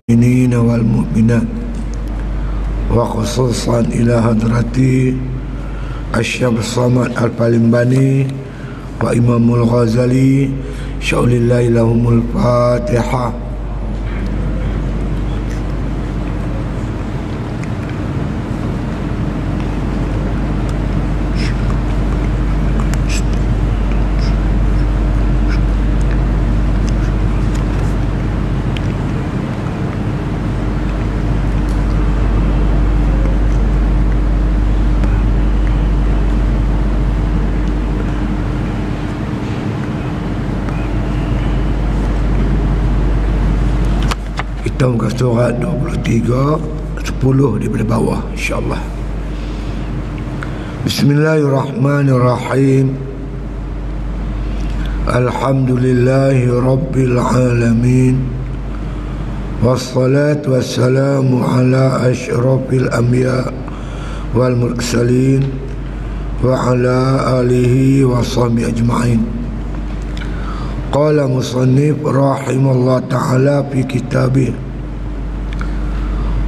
Mu'minina wal mu'minat wa khususan ila hadrati Asy-Syaikh Samad Al-Palimbani wa Imamul Ghazali syaulillahi lahumul Fatihah. Kita muka surat 23 10 daripada bawah, insyaAllah. Bismillahirrahmanirrahim. Alhamdulillahi Rabbil Alamin, wassalatu wassalamu ala asyrafil anbiya wal mursalin wa ala alihi wa sahbihi ajma'in. Qala musannif rahimallahu ta'ala fi kitabih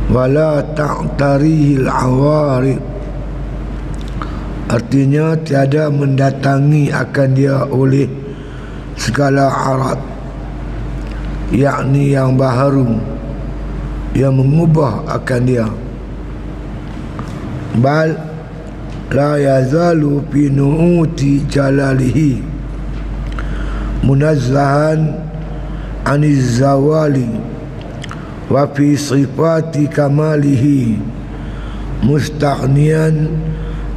wala ta'tarihil awarib, artinya tiada mendatangi akan dia oleh segala arad, yakni yang baharu, yang mengubah akan dia. Bal la yazalu fi nu'uti jalalihi munazzahan aniz zawali wa fi sifati kamalihi mustaghniyan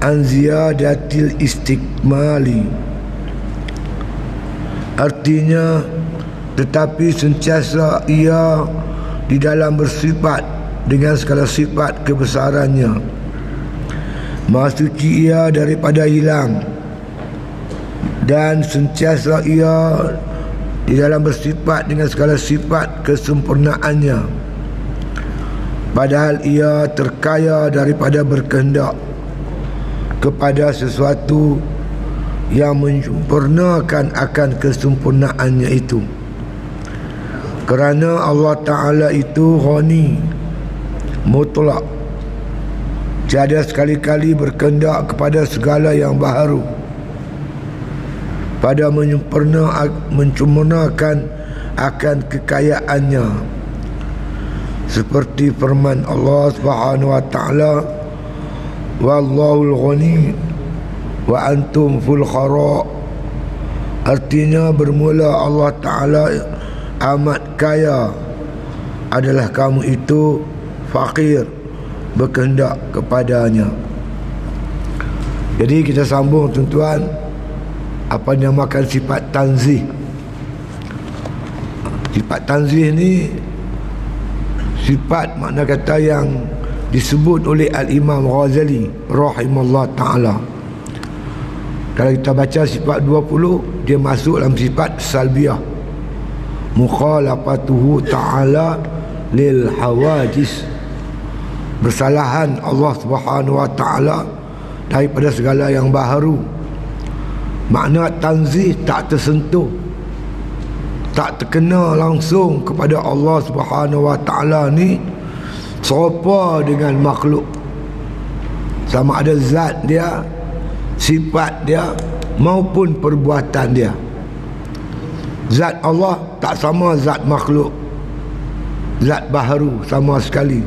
an ziyadatil istikmali, artinya tetapi sentiasa ia di dalam bersifat dengan segala sifat kebesarannya, maha suci ia daripada hilang, dan sentiasa ia di dalam bersifat dengan segala sifat kesempurnaannya, padahal ia terkaya daripada berkehendak kepada sesuatu yang menyempurnakan akan kesempurnaannya itu. Kerana Allah Ta'ala itu ghani mutlak, tiada sekali-kali berkehendak kepada segala yang baharu, pada menyempurnakan akan kekayaannya, seperti firman Allah Subhanahu wa Ta'ala, wallahul ghani wa antum fulkhara, artinya bermula Allah Ta'ala amat kaya, adalah kamu itu fakir berkehendak kepadanya. Jadi kita sambung tuan-tuan, apa dinamakan sifat tanzih. Sifat tanzih ni sifat makna kata yang disebut oleh Al-Imam Ghazali rahimahullah ta'ala. Kalau kita baca sifat 20, dia masuk dalam sifat salbiyah, mukhalafatuhu ta'ala lil hawadis, bersalahan Allah Subhanahu wa ta'ala daripada segala yang baharu. Makna tanzih tak tersentuh, tak terkena langsung kepada Allah Subhanahu wa ta'ala ni serupa dengan makhluk, sama ada zat dia, sifat dia maupun perbuatan dia. Zat Allah tak sama zat makhluk, zat baharu sama sekali.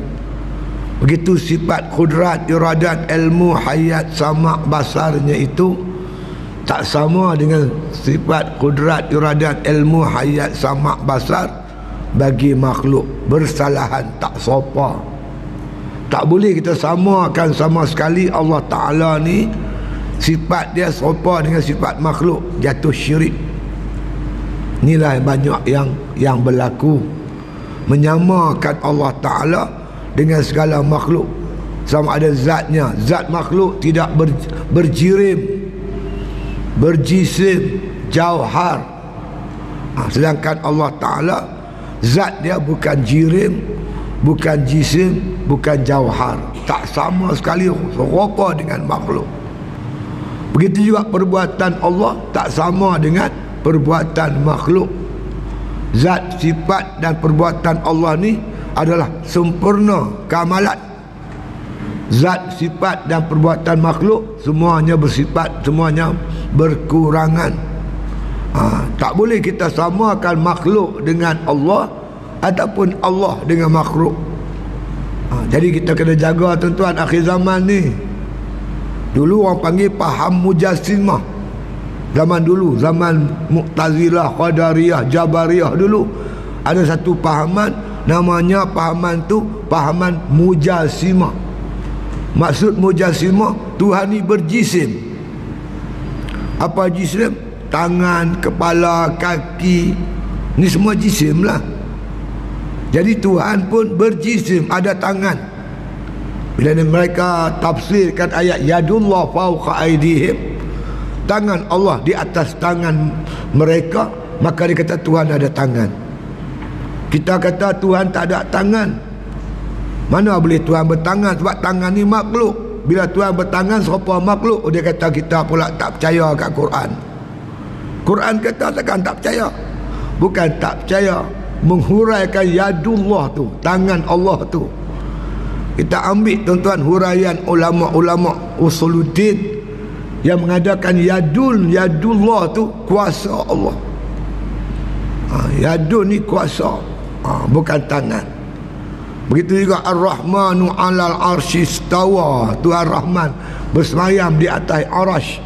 Begitu sifat kudrat, iradat, ilmu, hayat, sama, basarnya itu tak sama dengan sifat kudrat, iradat, ilmu, hayat, sama, basar bagi makhluk. Bersalahan, tak sopa. Tak boleh kita samakan sama sekali Allah Ta'ala ni sifat dia sopa dengan sifat makhluk, jatuh syirik. Inilah banyak yang berlaku, menyamakan Allah Ta'ala dengan segala makhluk, sama ada zatnya. Zat makhluk tidak berjirim, berjisim, jauhar. Sedangkan Allah Ta'ala zat dia bukan jirim, bukan jisim, bukan jauhar, tak sama sekali serupa dengan makhluk. Begitu juga perbuatan Allah tak sama dengan perbuatan makhluk. Zat, sifat dan perbuatan Allah ni adalah sempurna kamalat. Zat, sifat dan perbuatan makhluk semuanya bersifat, semuanya berkurangan. Tak boleh kita samakan makhluk dengan Allah ataupun Allah dengan makhluk. Jadi kita kena jaga tuan-tuan akhir zaman ni. Dulu orang panggil faham mujassimah. Zaman dulu, zaman Mu'tazilah, Qadariyah, Jabariyah dulu, ada satu fahaman, namanya fahaman tu fahaman mujassimah. Maksud mujassimah, Tuhan ni berjisim. Apa jisim? Tangan, kepala, kaki, ni semua jisim lah. Jadi Tuhan pun berjisim, ada tangan. Bila mereka tafsirkan ayat yadullah fawqa aydihim, tangan Allah di atas tangan mereka, maka dia kata Tuhan ada tangan. Kita kata Tuhan tak ada tangan. Mana boleh Tuhan bertangan? Sebab tangan ni makhluk. Bila Tuhan bertangan, siapa makhluk? Dia kata kita pula tak percaya kat Quran. Quran kata takkan tak percaya. Bukan tak percaya, menghuraikan yadullah tu, tangan Allah tu. Kita ambil tuan-tuan huraian ulama-ulama usuluddin yang mengadakan yadullah tu kuasa Allah. Yadul ni kuasa, bukan tangan. Begitu juga Ar-Rahmanu 'alal arsy istawa, Tuhan Rahman bersemayam di atas arasy.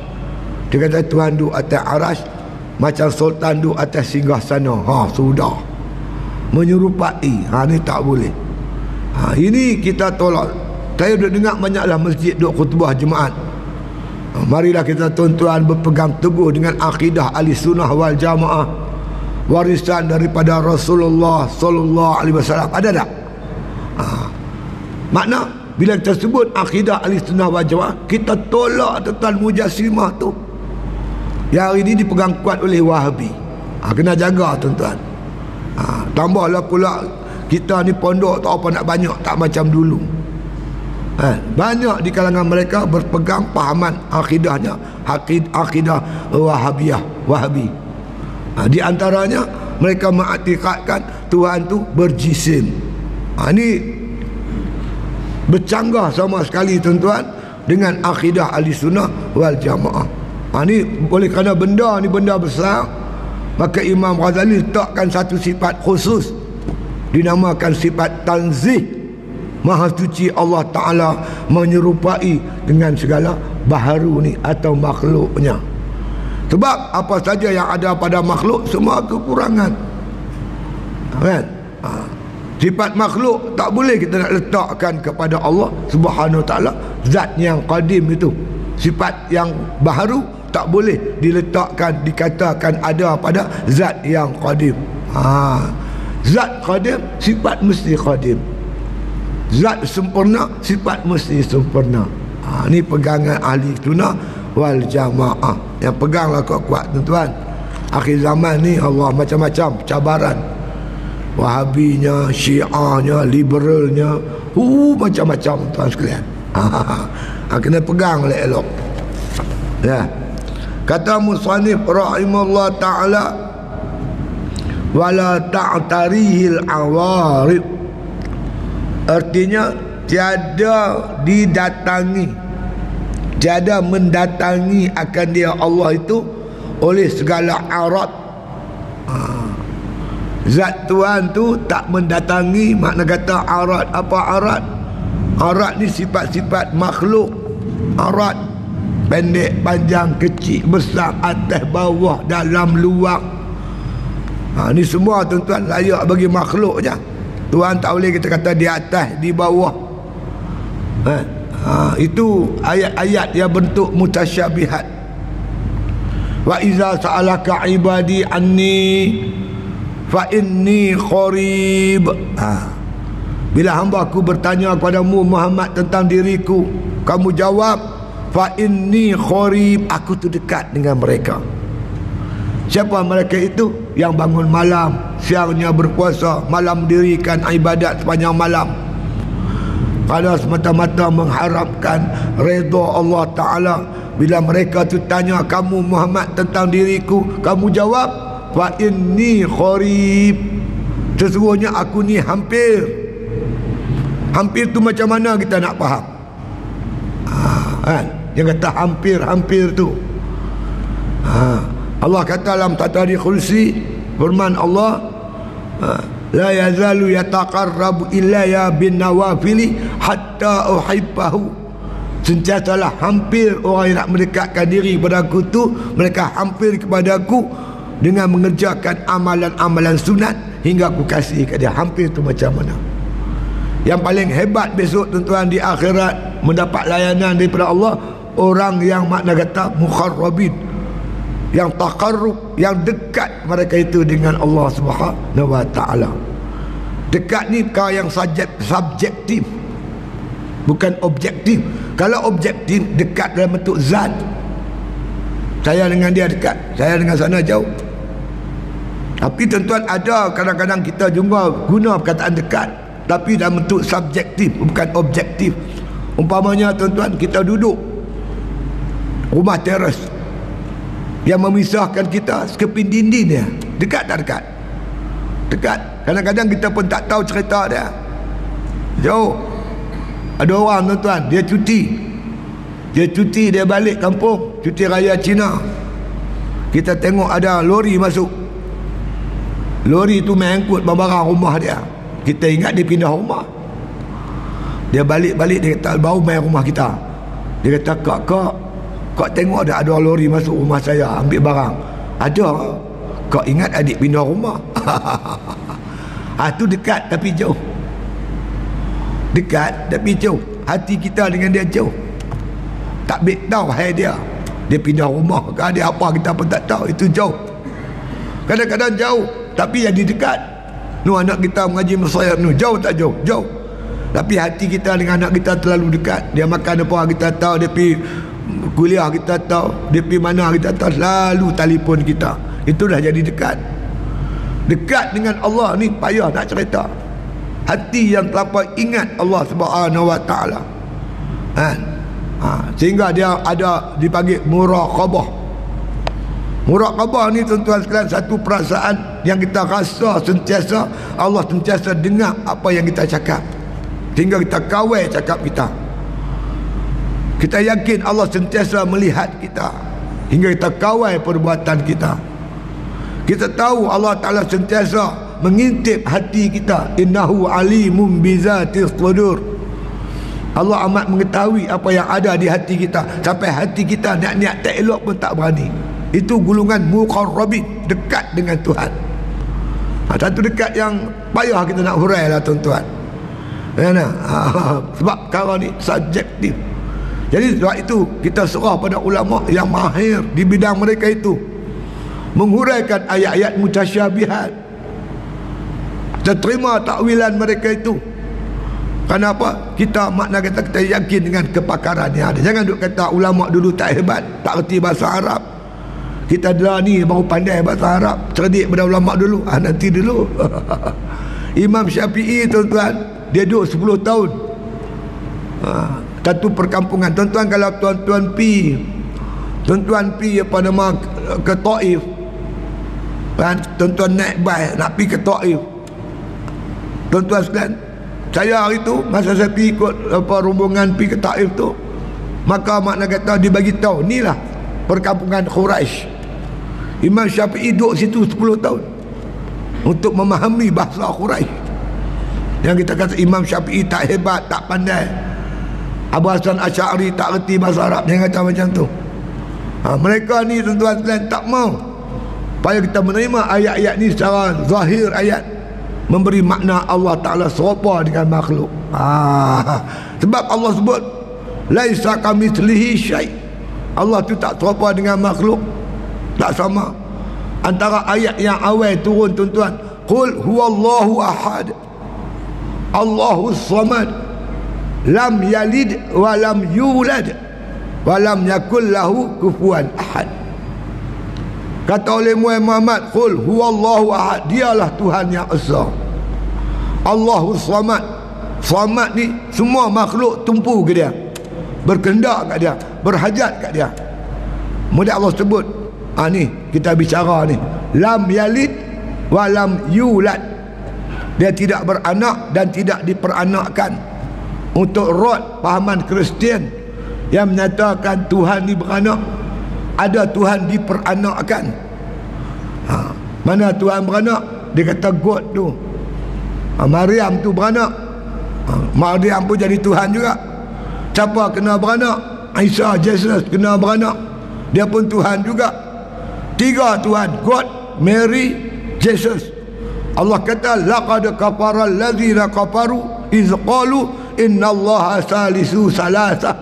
Dia kata Tuhan duduk atas arasy macam sultan duduk atas singgasana. Sudah menyerupai. Ni tak boleh. Ini kita tolak. Saya dah dengar banyaklah masjid duk khutbah Jumaat. Marilah kita tuan-tuan berpegang teguh dengan akidah ahli sunnah wal jamaah, warisan daripada Rasulullah sallallahu alaihi wasallam. Ada tak? Makna bila kita sebut akidah ahli sunnah wal jamaah, kita tolak tuan-tuan mujassimah tu. Yang hari ini dipegang kuat oleh Wahabi. Kena jaga tuan-tuan. Tambahlah pula kita ni pondok tak apa nak banyak, tak macam dulu. Banyak di kalangan mereka berpegang pahaman akidahnya, akidah Wahabi. Di antaranya mereka mengiktikadkan Tuhan tu berjisim. Ini bercanggah sama sekali tuan-tuan dengan akidah ahli sunnah wal jamaah. Ini oleh kerana benda ni benda besar, maka Imam Ghazali letakkan satu sifat khusus dinamakan sifat tanzih, maha suci Allah Ta'ala menyerupai dengan segala baharu ni atau makhluknya. Sebab apa saja yang ada pada makhluk semua kekurangan, kan? Sifat makhluk tak boleh kita nak letakkan kepada Allah Subhanahu Wa Ta'ala. Zat yang qadim itu, sifat yang baharu tak boleh diletakkan, dikatakan ada pada zat yang qadim. Zat qadim, sifat mesti qadim. Zat sempurna, sifat mesti sempurna. Ni pegangan ahli sunnah wal jamaah. Yang peganglah kuat-kuat tuan-tuan. Akhir zaman ni Allah macam-macam cabaran. Wahabinya, Syiahnya, liberalnya, macam-macam tuan sekalian. Kena pegang elok. Ya. Kata musannif rahimahullah taala, wala ta'tarihil awarib, artinya tiada didatangi, tiada mendatangi akan dia Allah itu oleh segala arat. Zat Tuhan tu tak mendatangi, makna kata arat. Apa arat? Arat ni sifat-sifat makhluk. Arat pendek, panjang, kecil, besar, atas, bawah, dalam, luar. Ni semua tuan-tuan layak bagi makhluk je. Tuhan tak boleh kita kata di atas, di bawah. Itu ayat-ayat yang bentuk mutasyabihat. Wa iza sa'alaka ibadi anni fa inni qarib. Bila hamba aku bertanya kepadamu Muhammad tentang diriku, kamu jawab fa inni qarib, aku tu dekat dengan mereka. Siapa mereka itu? Yang bangun malam, siangnya berpuasa, malam mendirikan ibadat sepanjang malam, pada semata-mata mengharapkan redha Allah Ta'ala, Bila mereka tu tanya kamu Muhammad tentang diriku, kamu jawab, fa inni qarib, sesungguhnya aku ni hampir. Hampir tu macam mana kita nak faham? Kan? Yang kata hampir tu, Allah kata dalam Tarikhul Qudsi, firman Allah, la yazalu yataqarrabu ilayya bin nawafili hatta uhibbahu. Sentiasalah hampir orang yang nak mendekatkan diri kepada aku tu, mereka hampir kepada aku dengan mengerjakan amalan-amalan sunat hingga aku kasih ke dia. Hampir tu macam mana? Yang paling hebat besok tuan-tuan di akhirat mendapat layanan daripada Allah, orang yang makna kata mukharrabin, yang taqarrub, yang dekat mereka itu dengan Allah Subhanahu wa taala. Dekat ni perkara yang subjektif, bukan objektif. Kalau objektif, dekat dalam bentuk zat. Saya dengan dia dekat, saya dengan sana jauh. Tapi tuan-tuan, ada kadang-kadang kita jumpa guna perkataan dekat, tapi dalam bentuk subjektif, bukan objektif. Umpamanya tuan-tuan, kita duduk rumah teras yang memisahkan kita sekeping dinding dia, dekat tak dekat? Dekat. Kadang-kadang kita pun tak tahu cerita dia, jauh. Ada orang tuan-tuan, dia cuti, dia balik kampung, cuti raya Cina. Kita tengok ada lori masuk, lori tu mengangkut barang-barang rumah dia. Kita ingat dia pindah rumah. Dia balik-balik, dia kata baru main rumah kita. Dia kata, kak tengok ada lori masuk rumah saya ambil barang. Ada. Kak ingat adik pindah rumah. Tu dekat tapi jauh. Dekat tapi jauh. Hati kita dengan dia jauh. Tak ambil tahu hai dia pindah rumah ke dia apa, kita pun tak tahu. Itu jauh. Kadang-kadang jauh tapi jadi dekat. Anak kita mengaji Mesir jauh tak jauh? Jauh. Tapi hati kita dengan anak kita terlalu dekat. Dia makan apa kita tahu, dia pergi kuliah kita tahu, dia pergi mana kita tahu, selalu telefon kita. Itu dah jadi dekat. Dekat dengan Allah ni payah nak cerita. Hati yang terlampau ingat Allah Subhanahu wa taala. Sehingga dia ada dipanggil muraqabah. Muraqabah ni tuan-tuan sekalian, satu perasaan yang kita rasa sentiasa Allah sentiasa dengar apa yang kita cakap, sehingga kita kawal cakap kita. Kita yakin Allah sentiasa melihat kita, hingga kita kawal perbuatan kita. Kita tahu Allah Ta'ala sentiasa mengintip hati kita. Innahu alimun bizatis sudur. Allah amat mengetahui apa yang ada di hati kita, sampai hati kita niat-niat tak elok pun tak berani. Itu gulungan muqarrabin, dekat dengan Tuhan. Satu dekat yang payah kita nak hurai lah tuan-tuan. Sebab perkara ni subjektif. Jadi sebab itu kita serah pada ulama yang mahir di bidang mereka itu, menghuraikan ayat-ayat mutasyabihat. Kita terima takwilan mereka itu. Kenapa? Kita makna kita yakin dengan kepakaran yang ada. Jangan duk kata ulama dulu tak hebat, tak erti bahasa Arab. Kita dah ni baru pandai bahasa Arab, cerdik pada ulama dulu. Nanti dulu. Imam Syafi'i tuan-tuan, dia duduk 10 tahun. Satu perkampungan. Tuan-tuan, kalau tuan-tuan pi apa nama ke Taif, kan, tuan-tuan naik bas nak pi ke Taif. Tuan-tuan sekalian, saya hari tu masa saya pi ikut rombongan pi ke Taif tu, maka makna kata dibagi tahu inilah perkampungan Quraisy. Imam Syafi'i duduk situ 10 tahun untuk memahami bahasa Quraisy. Yang kita kata Imam Syafi'i tak hebat, tak pandai, Abu Hasan Asy'ari tak reti bahasa Arab, jangan kata macam tu. Mereka ni tuan-tuan sekalian tak mau supaya kita menerima ayat-ayat ni secara zahir. Ayat memberi makna Allah Ta'ala serupa dengan makhluk. Sebab Allah sebut laisa kamitslihi syai'. Allah tu tak serupa dengan makhluk, tak sama. Antara ayat yang awal turun tuan-tuan, qul huwallahu ahad Allahus samad lam yalid wa lam yulad wa lam yakul lahu kufuwan ahad. Kata oleh Muhammad, qul huwallahu ahad, dialah Tuhan yang esa. Allahus samad. Samad ni semua makhluk tumpu ke dia, berkehendak kat dia, berhajat kat dia. Kemudian Allah sebut, ni kita bicara ni, lam yalid wa lam yulad. Dia tidak beranak dan tidak diperanakkan. Untuk rod pahaman Kristian yang menyatakan Tuhan ni beranak, ada Tuhan diperanakkan. Mana Tuhan beranak? Dia kata God tu, Maryam tu beranak. Maryam pun jadi Tuhan juga. Siapa kena beranak? Isa, Jesus kena beranak, dia pun Tuhan juga. 3 Tuhan, God, Mary, Jesus. Allah kata laqad kafara allazina kafaru iz qalu innallaha salisu salasah.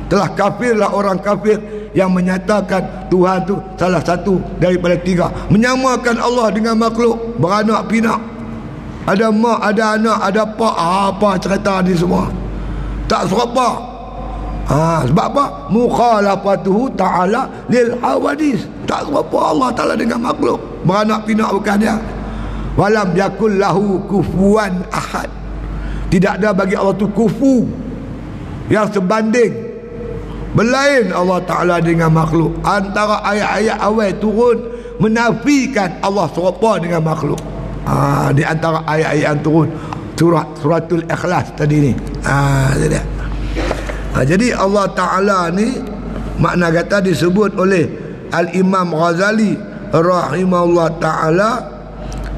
Telah kafirlah orang kafir yang menyatakan Tuhan tu salah satu daripada 3, menyamakan Allah dengan makhluk, beranak pinak, ada mak, ada anak, ada pak, apa cerita ni semua tak serupa. Sebab apa? Mukhalafatuhu ta'ala lil hawadis. Tak serupa Allah Ta'ala dengan makhluk, beranak pinak bukan dia. Walam yakul lahu kufuwan ahad. Tidak ada bagi Allah tu kufu yang sebanding, berlain Allah Ta'ala dengan makhluk. Antara ayat-ayat awal turun menafikan Allah serupa dengan makhluk. Di antara ayat-ayat yang turun suratul Ikhlas tadi ni. Jadi Allah Ta'ala ni makna kata disebut oleh Al-Imam Ghazali rahimahullah ta'ala,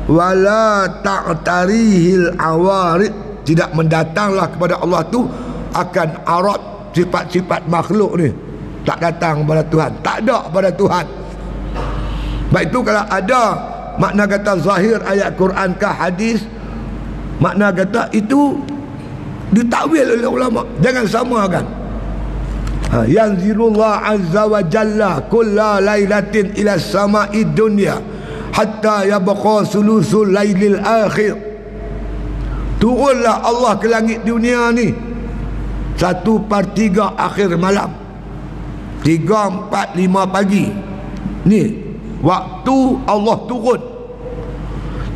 wala ta'tarihil awarid, tidak mendatanglah kepada Allah tu akan arad, sifat-sifat makhluk ni tak datang kepada Tuhan, tak ada pada Tuhan. Baik itu kalau ada makna kata zahir ayat Quran ke hadis, makna kata itu ditakwil oleh ulama, jangan samakan. Yanzilullah azza wa jalla kulla lailatin ila sama'i dunya hatta yabqa sulusul lailil akhir. Turunlah Allah ke langit dunia ni 1/3 akhir malam, 3, 4, 5 pagi ni waktu Allah turun.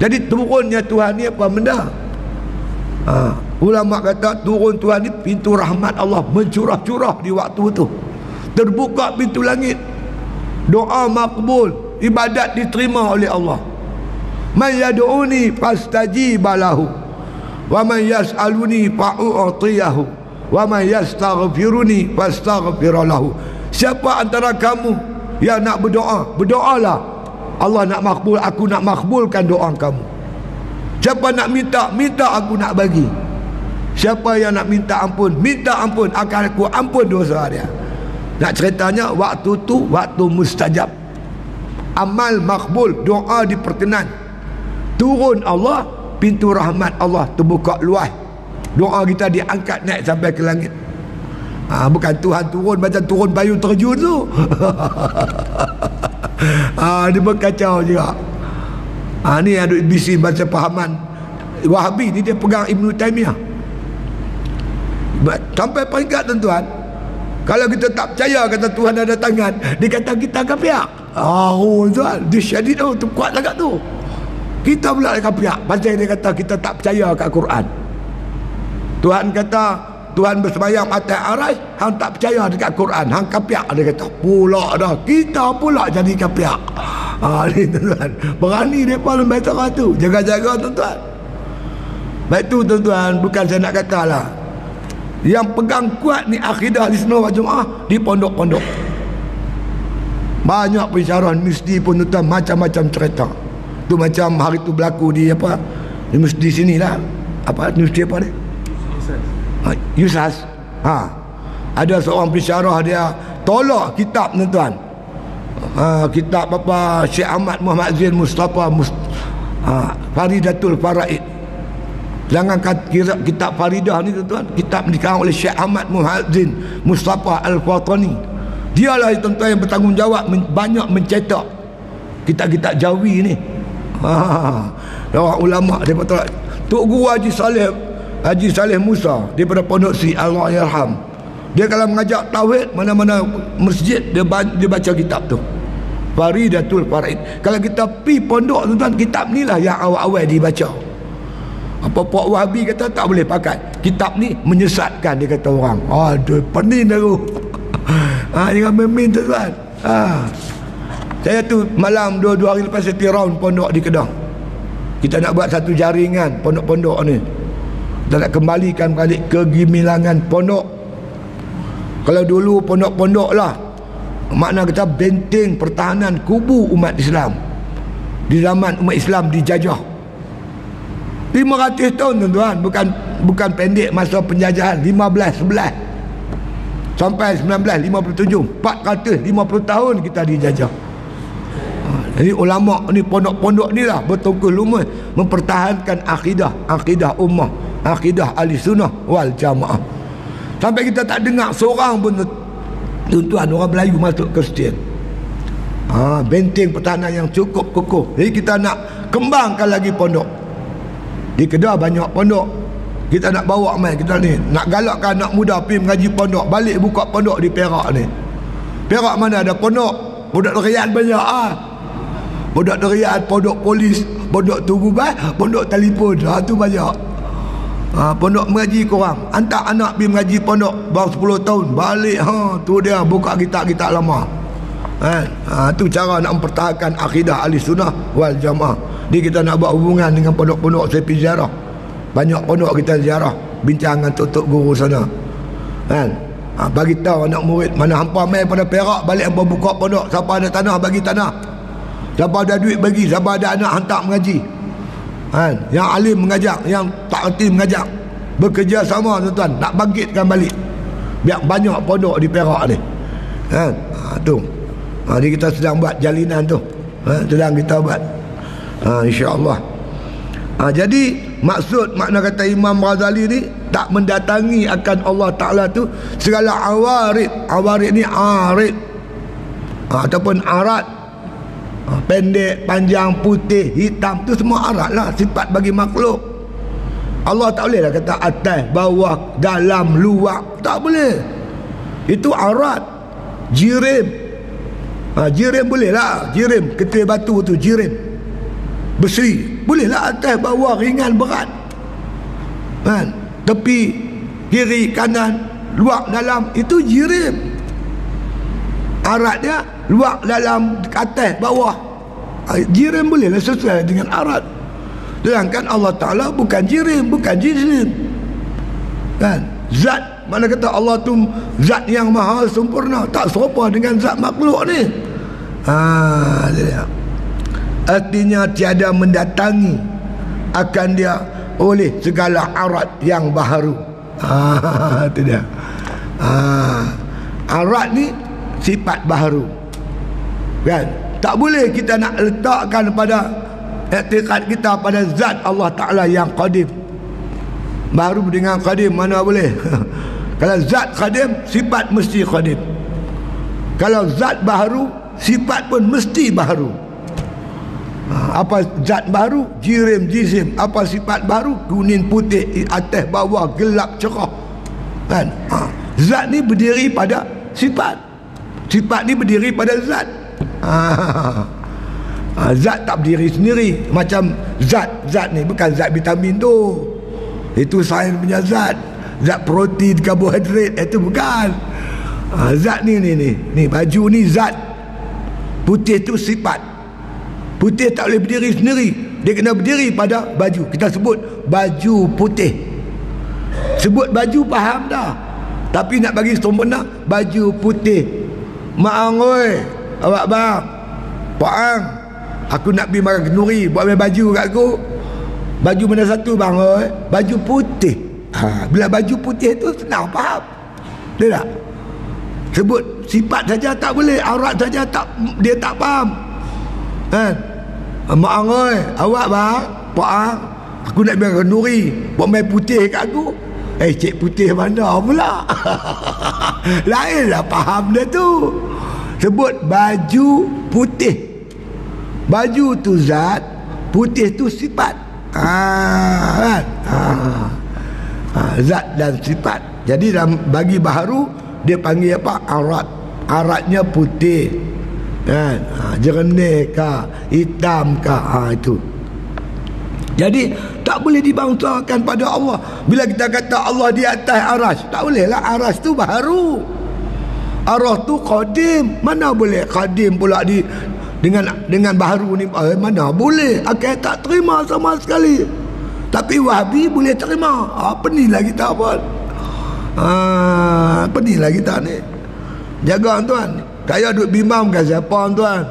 Jadi turunnya Tuhan ni apa benda? Ulama kata turun Tuhan ni pintu rahmat Allah mencurah-curah di waktu tu. Terbuka pintu langit, doa makbul, ibadat diterima oleh Allah. Man yad'uni fastajiba lahu wa man yas'aluni fa'u'tiyahu wa man yastaghfiruni fastaghfir lahu. Siapa antara kamu yang nak berdoa, berdoalah, Allah nak makbul, aku nak makbulkan doa kamu. Siapa nak minta, minta, aku nak bagi. Siapa yang nak minta ampun, minta ampun, akan aku ampun dosa dia. Nak ceritanya waktu tu waktu mustajab, amal makbul, doa diperkenan. Turun Allah, pintu rahmat Allah terbuka luas, doa kita diangkat naik sampai ke langit. Bukan Tuhan turun macam turun payung terjun tu. Dia berkacau juga. Ni ada bisi baca pahaman Wahabi ni, dia pegang Ibn Taymiyah sampai peringkat tuan-tuan. Kalau kita tak percaya kata Tuhan ada tangan, dia kata kita kafir. Tuan, dia syadid tu, kuat sangat tu. Kita pula kafir pasal dia kata kita tak percaya kat Quran. Tuhan kata Tuhan bersemayam atas aras, hang tak percaya dekat Quran, hang kafir. Dia kata pula dah, kita pula jadi kafir. Ni tuan-tuan, berani mereka membaca surah tu. Jaga-jaga tuan-tuan. Baik tu tuan-tuan, bukan saya nak kata lah, yang pegang kuat ni akidah di Sunnah wal Jamaah di pondok-pondok. Banyak pensyarahan mesti pun tuan, macam-macam cerita. Tu macam hari tu berlaku di apa? Di masjid sini lah. Apa? Universiti apa ni? Yusas. Ada seorang pensyarah, dia tolak kitab tuan. Kitab apa Syekh Ahmad Muhammad Zain Mustafa Faridatul Faraid. Jangan kira kitab Faridah ni tuan, kitab dikarang oleh Syekh Ahmad Muhammad Zain Mustafa Al-Fatani. Dialah tuan-tuan yang bertanggungjawab banyak mencetak kitab-kitab Jawi ni. Orang ulama dia betul. Tok Guru Haji Saleh Musa daripada Pondok Si, Allah yarham. Dia kalau mengajak tauhid mana-mana masjid, dia baca kitab tu, Faridatul Faraid. Kalau kita pi pondok tuan-tuan, kitab ni lah yang awal-awal dibaca. Apa Pak Wahabi kata tak boleh pakai kitab ni, menyesatkan, dia kata orang. Aduh, pening dah tu. Jangan main-main tuan-tuan. Saya tu malam 2 hari lepas saya pergi round pondok di Kedah. Kita nak buat satu jaringan pondok-pondok ni. Kita nak kembalikan balik kegemilangan pondok. Kalau dulu pondok-pondok lah, makna kita benteng pertahanan kubu umat Islam di zaman umat Islam dijajah 500 tahun tuan-tuan. Bukan pendek masa penjajahan 15-11 sampai 1957, 450 tahun kita dijajah. Jadi ulama ni, pondok-pondok ni lah betul-betul lumus mempertahankan akidah ummah, akidah ahli sunnah wal jamaah. Sampai kita tak dengar seorang pun tuan-tuan orang Melayu masuk Kristian. Benteng pertahanan yang cukup kukuh. Jadi kita nak kembangkan lagi pondok. Di Kedah banyak pondok. Kita nak bawa mai, kita ni nak galakkan anak muda pergi mengaji pondok, balik buka pondok di Perak ni. Perak mana ada pondok? Pondok Derian banyak Pondok Derian, pondok polis, pondok Tugubai, pondok telefon. Tu banyak. Pondok mengaji korang, hantar anak pergi mengaji pondok baru 10 tahun, balik tu dia buka kitab-kitab lama. Tu cara nak mempertahankan akidah ahli sunnah wal jamaah. Jadi kita nak buat hubungan dengan pondok-pondok, saya pergi ziarah. Banyak pondok kita ziarah, bincang dengan tok-tok guru sana. Bagi tahu anak murid, mana hampa mai pada Perak, balik hampa buka pondok. Siapa ada tanah bagi tanah, siapa ada duit bagi, siapa ada anak hantar mengaji. Yang alim mengajak, yang tak erti mengajak. Bekerja sama tuan-tuan, nak bangkitkan balik. Biar banyak pondok di Perak ni. Tu. Jadi kita sedang buat jalinan tu. Sedang kita buat. InsyaAllah. Jadi maksud makna kata Imam Ghazali ni, tak mendatangi akan Allah Ta'ala tu segala awarid. Awarid ni arid ataupun arat, pendek, panjang, putih, hitam, tu semua arat lah, sifat bagi makhluk. Allah tak boleh lah kata atas, bawah, dalam, luar, tak boleh. Itu arat. Jirim, jirim boleh lah. Jirim, ketil batu tu jirim, besi boleh lah, atas, bawah, ringan, berat. Tepi, kiri, kanan, luar, dalam, itu jirim. Arat dia luar, dalam, atas, bawah. Jirim boleh lah sesuai dengan arat. Sedangkan Allah Ta'ala bukan jirim, bukan jisim. Zat, mana kata Allah tu zat yang maha sempurna, tak serupa dengan zat makhluk ni. Artinya tiada mendatangi akan dia oleh segala arat yang baharu. Itu dia. Arat ni sifat baharu, kan? Tak boleh kita nak letakkan pada i'tiqad kita pada zat Allah Ta'ala yang qadim. Baru dengan qadim mana boleh. Kalau zat qadim, sifat mesti qadim. Kalau zat baharu, sifat pun mesti baharu. Apa zat baru? Jirim, jisim. Apa sifat baru? Kuning, putih, atas, bawah, gelap, cerah. Kan? Zat ni berdiri pada sifat. Sifat ni berdiri pada zat. Zat tak berdiri sendiri. Macam zat ni bukan zat vitamin tu, itu sains punya zat. Zat protein, karbohidrat, itu bukan. Zat ni baju ni zat. Putih tu sifat. Putih tak boleh berdiri sendiri, dia kena berdiri pada baju. Kita sebut baju putih. Sebut baju faham dah, tapi nak bagi sempurna, baju putih. Maang oi, awak bang, Pak, aku nak pergi makan kenduri, buat baju kat aku. Baju mana satu bang oi? Baju putih. Bila baju putih tu senang faham. Dia tak? Sebut sifat saja tak boleh, aurat saja tak, dia tak faham. Mak oi, awak bang, Pak, aku nak pergi makan kenduri, buat main putih kat aku. Cik putih mana pula? Lainlah faham dia tu. Sebut baju putih. Baju tu zat, putih tu sifat. Zat dan sifat. Jadi dalam bagi baharu dia panggil apa? Arat. Aratnya putih, kan? Jernih kah, hitam kah, itu. Jadi tak boleh dibangsakan pada Allah. Bila kita kata Allah di atas aras, tak boleh lah, aras tu baharu. Arwah tu qadim. Mana boleh qadim pula dengan baharu ni? Mana boleh? Akal tak terima sama sekali. Tapi Wahabi boleh terima. Penilah kita pun. Penilah kita ni. Jaga tuan. Kaya duk bimbang ke siapa tuan?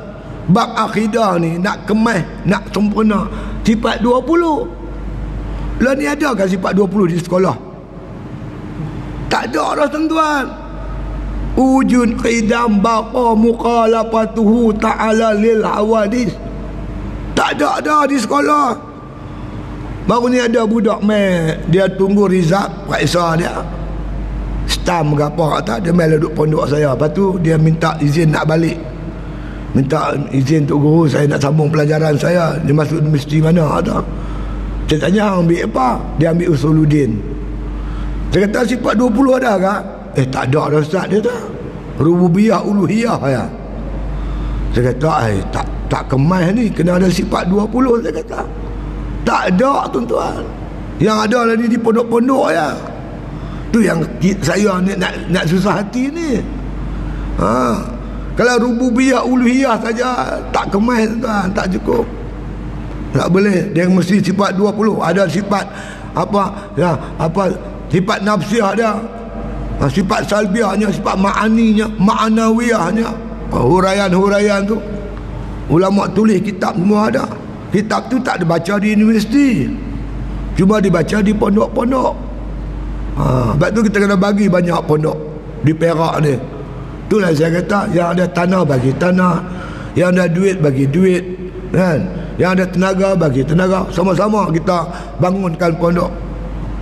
Bab akidah ni nak kemas, nak sempurna. Sifat 20. Lah ni ada ke sifat 20 di sekolah? Tak ada dah tuan. Wujud qidam baqa mukhalafatuhu ta'ala lil hawadis. Tak ada dah di sekolah. Baru ni ada budak dia tunggu result periksa dia. Stam ke apa kata, dia main duduk pondok saya. Lepas tu dia minta izin nak balik. Minta izin untuk guru saya nak sambung pelajaran saya. Dia masuk universiti mana kata. Saya tanya ambil apa? Dia ambil Usuluddin. Saya kata sifat 20 ada ke? Tak ada dah Ustaz, dia tak. Rububiyah uluhiyah ya. Saya kata tak kemas ni, kena ada sifat 20. Saya kata tak ada tuan-tuan. Yang ada lah ni di pondok-pondok ya. Tu yang saya ni nak susah hati ni. Kalau rububiyah uluhiyah saja tak kemas tuan, tak cukup. Tak boleh. Dia mesti sifat 20. Ada sifat apa ya, apa sifat nafsiyah dia, sifat salbiahnya, sifat ma'aninya, ma'anawiyahnya. Huraian-huraian tu ulama tulis kitab semua ada. Kitab tu tak dibaca di universiti, cuma dibaca di pondok-pondok. Sebab tu kita kena bagi banyak pondok di Perak ni. Itulah saya kata, yang ada tanah bagi tanah, yang ada duit bagi duit, kan? Yang ada tenaga bagi tenaga. Sama-sama kita bangunkan pondok.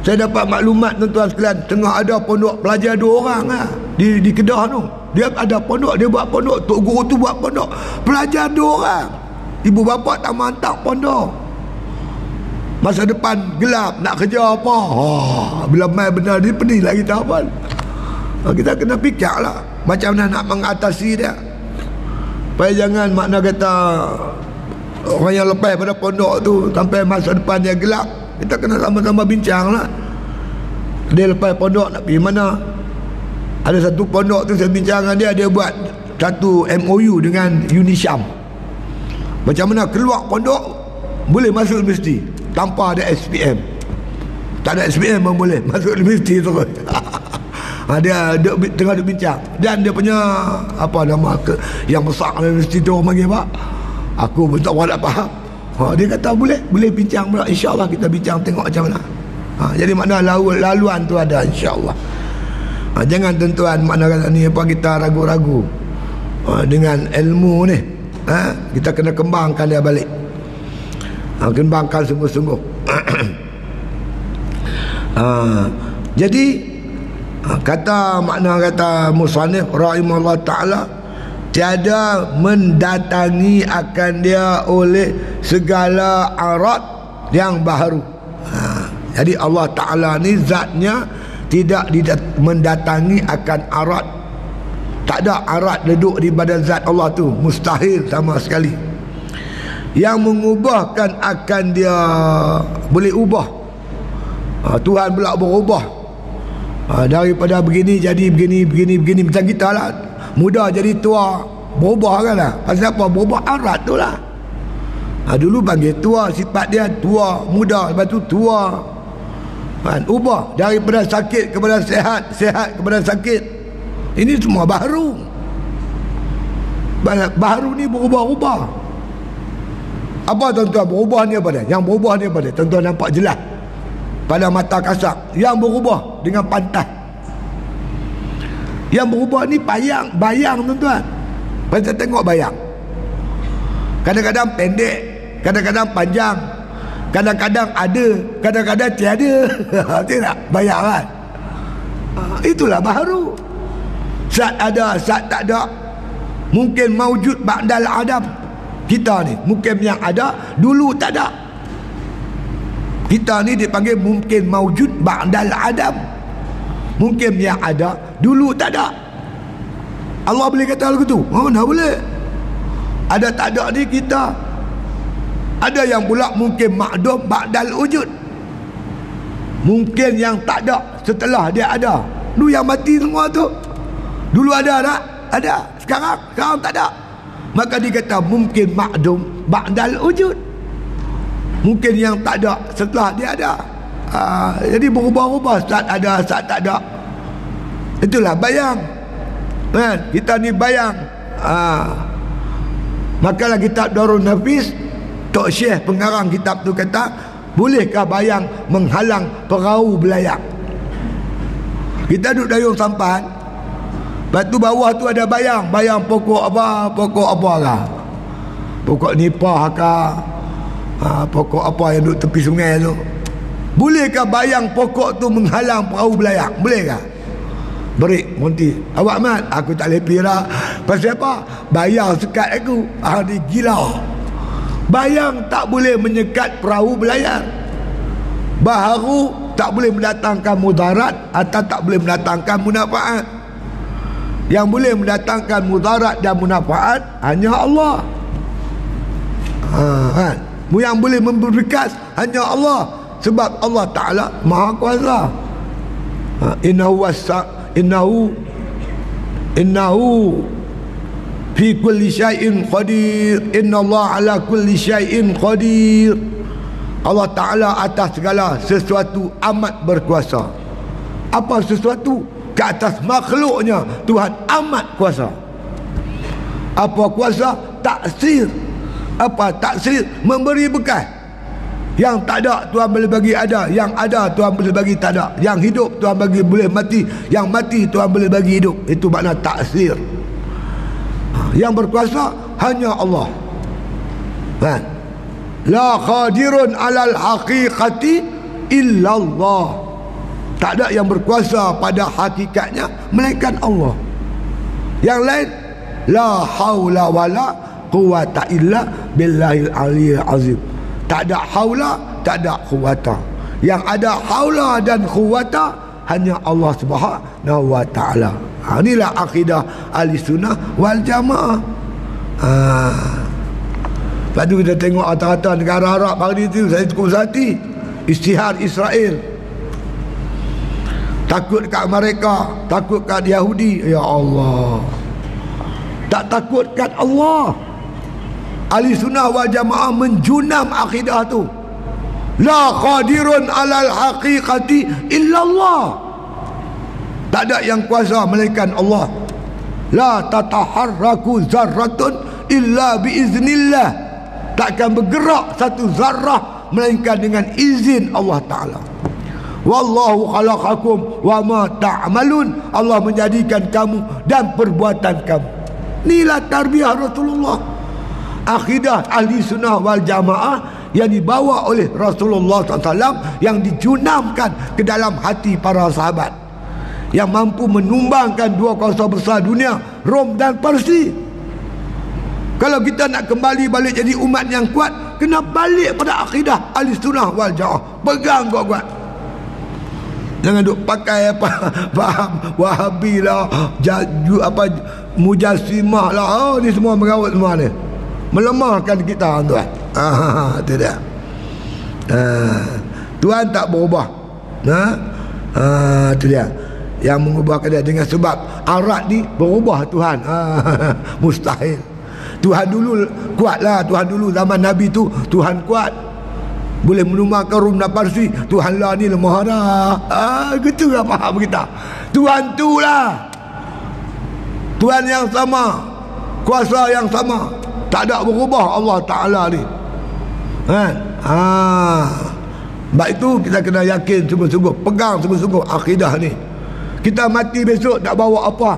Saya dapat maklumat tuan-tuan sekalian, tengah ada pondok pelajar 2 orang lah, di Kedah tu. Dia ada pondok, dia buat pondok, tok guru tu buat pondok, pelajar 2 orang. Ibu bapa tak mantap pondok. Masa depan gelap, nak kerja apa? Bila main benar ni pening lagi kita apa? Kita kena fikir lah macam mana nak mengatasi dia. Supaya jangan makna kata orang yang lepas pada pondok tu sampai masa depan dia gelap. Kita kena sama-sama bincang lah. Dia lepas pondok nak pergi mana? Ada satu pondok tu saya bincang dengan dia buat satu MOU dengan Unisyam. Macam mana keluar pondok boleh masuk universiti tanpa ada SPM. Tak ada SPM pun boleh masuk universiti terus. Dia tengah bincang. Dan dia punya apa nama yang besar universiti tu orang panggil pak. Aku pun tak berapa faham. Dia kata boleh bincang pula, insya-Allah kita bincang tengok macam mana. Jadi makna laluan tu ada insya-Allah. Jangan tuan-tuan makna kata ni apa kita ragu-ragu dengan ilmu ni. Kita kena kembangkan dia balik. Kembangkan sungguh-sungguh. Jadi kata makna kata musannif rahimahullah taala, tiada mendatangi akan dia oleh segala arat yang baharu. Jadi Allah Ta'ala ni zatnya tidak mendatangi akan arat. Tak ada arat duduk di badan zat Allah tu, mustahil sama sekali. Yang mengubahkan akan dia boleh ubah. Tuhan pula berubah. Daripada begini jadi begini macam kita lah. Muda jadi tua, berubah kan lah. Pasal apa? Berubah arat tu lah. Dulu panggil tua, sifat dia tua, muda, lepas tu tua kan? Ubah daripada sakit kepada sehat, sehat kepada sakit. Ini semua baharu. Baharu ni berubah-ubah. Apa tuan-tuan berubah ni apa dia? Yang berubah ni apa dia? Tuan-tuan nampak jelas pada mata kasar. Yang berubah dengan pantas. Yang berubah ni bayang tuan-tuan. Kita tengok bayang. Kadang-kadang pendek, kadang-kadang panjang, kadang-kadang ada, kadang-kadang tiada. Tidak bayang kan? Itulah baharu. Zat ada, zat tak ada. Mungkin maujud ba'dal adam. Kita ni mungkin yang ada, dulu tak ada. Kita ni dipanggil mungkin maujud ba'dal adam. Mungkin yang ada, dulu tak ada. Allah boleh kata lagu tu? Mana boleh? Ada tak ada ni kita. Ada yang pula mungkin ma'dum ba'dal wujud. Mungkin yang tak ada setelah dia ada. Lu yang mati semua tu. Dulu ada tak? Ada. Sekarang tak ada. Maka dikata mungkin ma'dum ba'dal wujud. Mungkin yang tak ada setelah dia ada. Jadi berubah-ubah, saat ada, saat tak ada. Itulah bayang. Kan? Kita ni bayang. Makalah kitab Darul Nafis, Tok Syekh pengarang kitab tu kata, bolehkah bayang menghalang perahu belayar? Kita duduk dayung sampan, lepas tu bawah tu ada bayang. Bayang pokok apa lah. Pokok nipah ke, pokok apa yang duduk tepi sungai tu. Bolehkah bayang pokok tu menghalang perahu belayar? Bolehkah? Berik Monty, awak mat, aku tak lepi lah. Pasal apa? Bayang sekat aku. Ni gila. Bayang tak boleh menyekat perahu belayar. Baharu tak boleh mendatangkan mudarat atau tak boleh mendatangkan munafaat. Yang boleh mendatangkan mudarat dan munafaat hanya Allah. Kan? Yang boleh memberi berkat hanya Allah. Sebab Allah Ta'ala Maha Kuasa. Innahu fi kulli syai'in qadir. Innallaha ala kulli syai'in qadir. Allah Ta'ala atas segala sesuatu amat berkuasa. Apa sesuatu? Ke atas makhluknya Tuhan amat kuasa. Apa kuasa? Taksir. Apa taksir? Memberi bekas. Yang tak ada Tuhan boleh bagi ada. Yang ada Tuhan boleh bagi tak ada. Yang hidup Tuhan bagi boleh mati. Yang mati Tuhan boleh bagi hidup. Itu makna taksir. Yang berkuasa hanya Allah. Kan? La qadirun alal haqiqati illallah. Tak ada yang berkuasa pada hakikatnya melainkan Allah. Yang lain, la haula wala quwata illa billahil aliyyil azim. Tak ada haula, tak ada quwata. Yang ada haula dan quwata hanya Allah Subhanahu wa taala. Inilah akidah Ahlussunnah wal Jamaah. Lepas tu kita tengok rata-rata negara Arab hari itu, saya cukup hati. Istihad Israel, takut kat mereka, takut kat Yahudi. Ya Allah, tak takut kat Allah. Ahlussunnah wal Jamaah menjunam akidah tu. La qadirun alal haqiqati illallah. Tak ada yang kuasa melainkan Allah. La tataharraku zarratun illa biiznillah. Takkan bergerak satu zarrah melainkan dengan izin Allah Ta'ala. Wallahu khalaqakum wa ma ta'malun. Allah menjadikan kamu dan perbuatan kamu. Inilah tarbiyah Rasulullah. Akidah Ahlussunnah wal Jamaah yang dibawa oleh Rasulullah SAW, yang dijunamkan ke dalam hati para sahabat, yang mampu menumbangkan dua kuasa besar dunia, Rom dan Parsi. Kalau kita nak kembali balik jadi umat yang kuat, kena balik pada akidah Ahlussunnah wal Jamaah. Pegang kuat-kuat. Jangan duk pakai apa faham Wahabi lah, Mujassimah lah. Ni semua merawat semua ni. Melemahkan kita, tuan. Itu dia. Tuhan tak berubah. Itu dia. Yang mengubahkan dia dengan sebab arat ni berubah Tuhan. Mustahil. Tuhan dulu kuatlah. Tuhan dulu zaman Nabi tu Tuhan kuat, boleh menumbangkan Rum dan Parsi. Tuhan lah ni lemah dah. Gitu lah faham kita. Tuhan tu lah, Tuhan yang sama, kuasa yang sama, tak ada berubah Allah Ta'ala ni. Sebab itu kita kena yakin sungguh-sungguh, pegang sungguh-sungguh akidah ni. Kita mati besok nak bawa apa?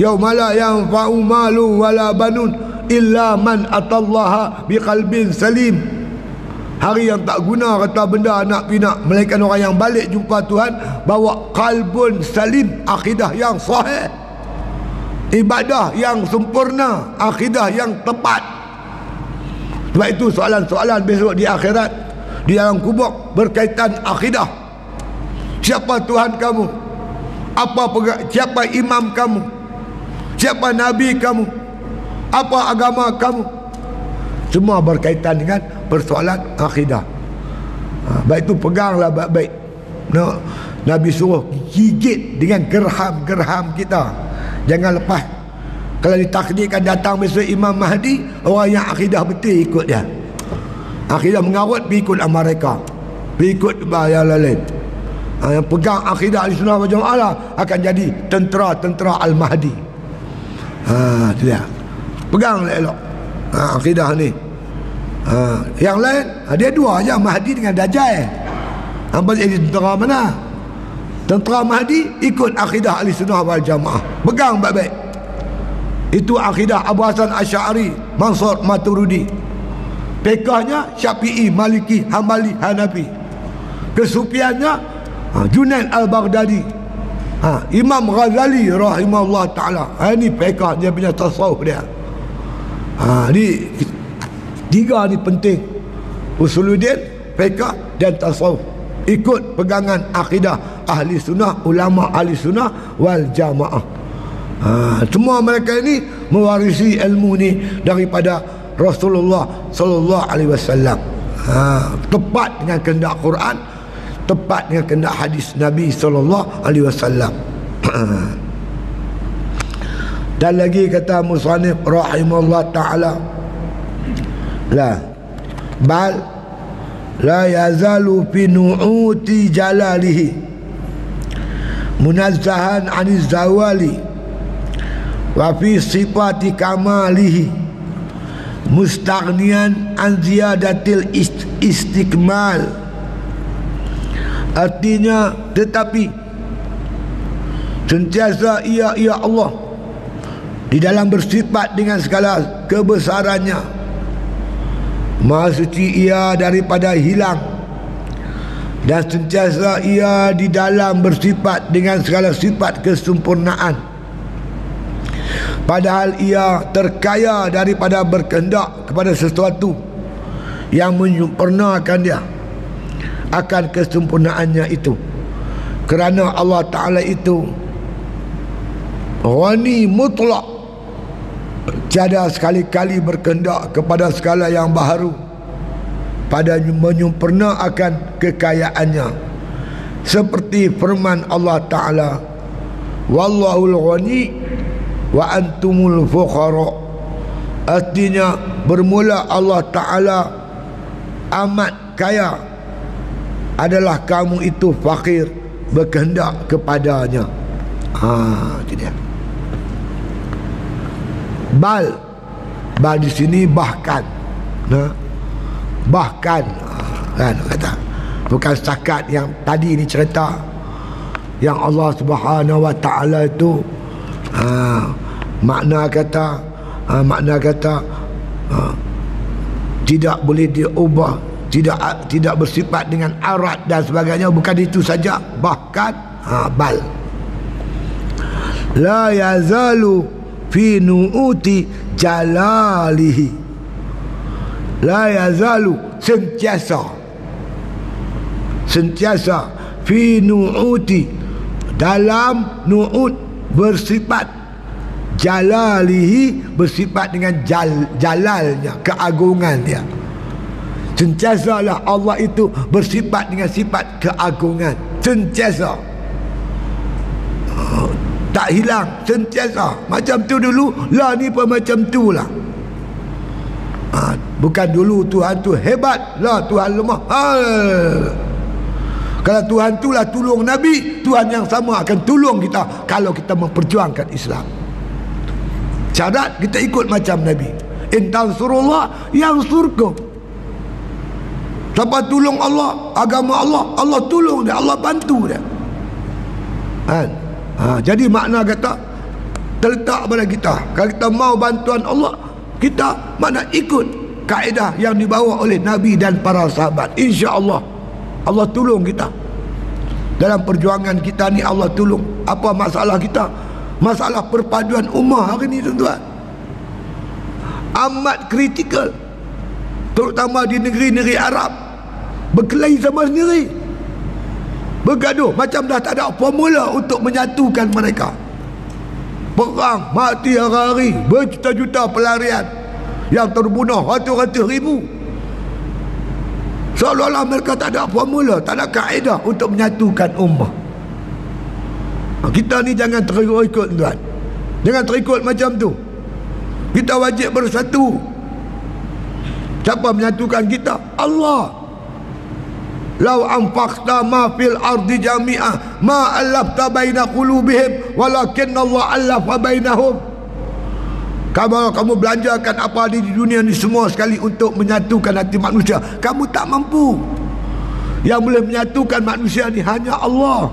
Yaumala yanfa'u malu wala banun illa man atallaha biqalbin salim. Hari yang tak guna kata benda anak pinak, melainkan orang yang balik jumpa Tuhan bawa kalbun salim, akidah yang sahih, ibadah yang sempurna, akidah yang tepat. Sebab itu soalan-soalan besok di akhirat, di dalam kubur, berkaitan akidah. Siapa Tuhan kamu? Siapa imam kamu? Siapa nabi kamu? Apa agama kamu? Semua berkaitan dengan persoalan akidah. Baik itu peganglah baik-baik. Nabi suruh gigit dengan gerham-gerham kita. Jangan lepas. Kalau ditakdirkan datang besok Imam Mahdi, orang yang akidah betul ikut dia. Akidah mengarut, ikut mereka, ikut yang lain. Yang pegang akidah Ahlussunnah wal Jamaah akan jadi tentera Al-Mahdi. Itu dia. Pegang elok akidah ni. Yang lain dia dua aja, Mahdi dengan Dajjal. Apa jadi tentera mana? Tentera Mahdi ikut akidah Ahlussunnah wal Jamaah, pegang baik-baik. Itu akidah Abu Hasan Asy'ari, Mansur Maturidi. Fiqahnya Syafi'i, Maliki, Hambali, Hanafi. Kesufiannya Junaid Al-Baghdadi, Imam Ghazali rahimahullah ta'ala. Ini fiqah dia punya tasawuf dia. Ni tiga ni penting. Usuluddin, fiqah dan tasawuf. Ikut pegangan akidah ahli sunnah, ulama ahli sunnah wal jamaah. Semua mereka ini mewarisi ilmu ni daripada Rasulullah sallallahu alaihi wasallam. Tepat dengan kehendak Quran, tepat dengan kehendak hadis Nabi sallallahu alaihi wasallam. Dan lagi kata musannif rahimahullah taala, bal la yazalu fi nu'uti jalalihi munazzahan 'aniz zawali wa fi sifati kamalihi mustaghniyan an ziyadatil istikmal. Artinya tetapi sentiasa ia Allah di dalam bersifat dengan segala kebesarannya, maha suci ia daripada hilang, dan sentiasa ia di dalam bersifat dengan segala sifat kesempurnaan. Padahal ia terkaya daripada berkehendak kepada sesuatu yang menyempurnakan dia akan kesempurnaannya itu. Kerana Allah Ta'ala itu ghani mutlak, tiada sekali-kali berkehendak kepada segala yang baharu pada menyempurnakan kekayaannya. Seperti firman Allah Ta'ala, Wallahul ghani wa antumul fuqara. Artinya bermula Allah Ta'ala amat kaya, adalah kamu itu fakir, berkehendak kepadanya. Itu dia. Bal di sini bahkan, bahkan kan kata, bukan setakat yang tadi ni cerita yang Allah Subhanahu wa Ta'ala itu makna kata tidak boleh diubah, tidak bersifat dengan arat dan sebagainya. Bukan itu saja, bahkan bal la yazalu fi nu'uti jalalihi, la yazalu sentiasa fi nu'uti, dalam nu'ud bersifat, jalalihi bersifat dengan jalalnya, keagungan dia. Sentiasalah Allah itu bersifat dengan sifat keagungan, sentiasa, tak hilang, sentiasa. Macam tu dulu, lah ni pun macam tu lah. Bukan dulu Tuhan tu hebat, lah Tuhan lemah. Kalau Tuhan tu lah tolong Nabi, Tuhan yang sama akan tolong kita kalau kita memperjuangkan Islam. Syarat kita ikut macam Nabi. In tansurullah yansurkum. Siapa tolong Allah, agama Allah, Allah tolong dia, Allah bantu dia. Jadi makna kata terletak pada kita. Kalau kita mau bantuan Allah, kita mana ikut kaedah yang dibawa oleh Nabi dan para sahabat. InsyaAllah Allah tolong kita dalam perjuangan kita ni. Allah tolong. Apa masalah kita? Masalah perpaduan ummah hari ni tuan-tuan amat kritikal, terutama di negeri-negeri Arab. Berkelahi sama sendiri, bergaduh macam dah tak ada formula untuk menyatukan mereka. Perang mati hari-hari, berjuta-juta pelarian yang terbunuh ratus-ratus ribu. Seolah-olah mereka tak ada formula, tak ada kaedah untuk menyatukan ummah. Kita ni jangan terikut tuan. Jangan terikut macam tu. Kita wajib bersatu. Siapa menyatukan kita? Allah. Lau anfaqta ma fil ardi jami'ah ma allafta baina qulubihim walakin Allah allafa bainahum. Kalau kamu belanjakan apa di dunia ni semua sekali untuk menyatukan hati manusia, kamu tak mampu. Yang boleh menyatukan manusia ni hanya Allah.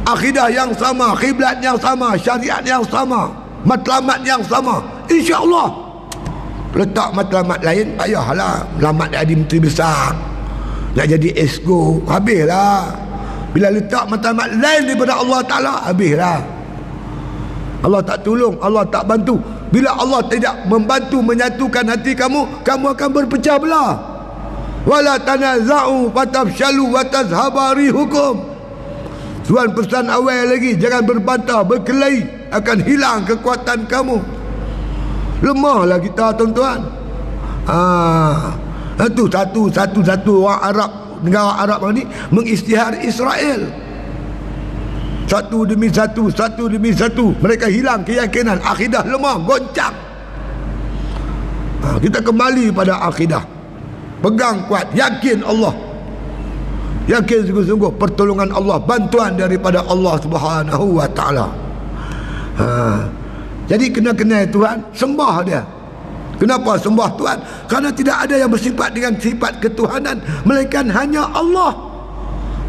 Akidah yang sama, kiblat yang sama, syariat yang sama, matlamat yang sama, insya-Allah. Letak matlamat lain payahlah. Matlamat jadi menteri besar, nak jadi esko, habislah. Bila letak matlamat lain daripada Allah Ta'ala, habislah. Allah tak tolong, Allah tak bantu. Bila Allah tidak membantu menyatukan hati kamu, kamu akan berpecah belah. Wala tanaza'u fatafshalu wa tazhaba rihukum. Tuan pesan awal lagi, jangan berbantah, berkelahi, akan hilang kekuatan kamu. Lemahlah kita, tuan-tuan. Itu satu orang Arab, negara Arab ni mengisytihar Israel. Satu demi satu, mereka hilang keyakinan, akidah lemah, goncang. Kita kembali pada akidah. Pegang kuat, yakin Allah. Yakin sungguh-sungguh pertolongan Allah, bantuan daripada Allah Subhanahu wa Ta'ala. Jadi kena Tuhan, sembah dia. Kenapa sembah Tuhan? Karena tidak ada yang bersifat dengan sifat ketuhanan melainkan hanya Allah.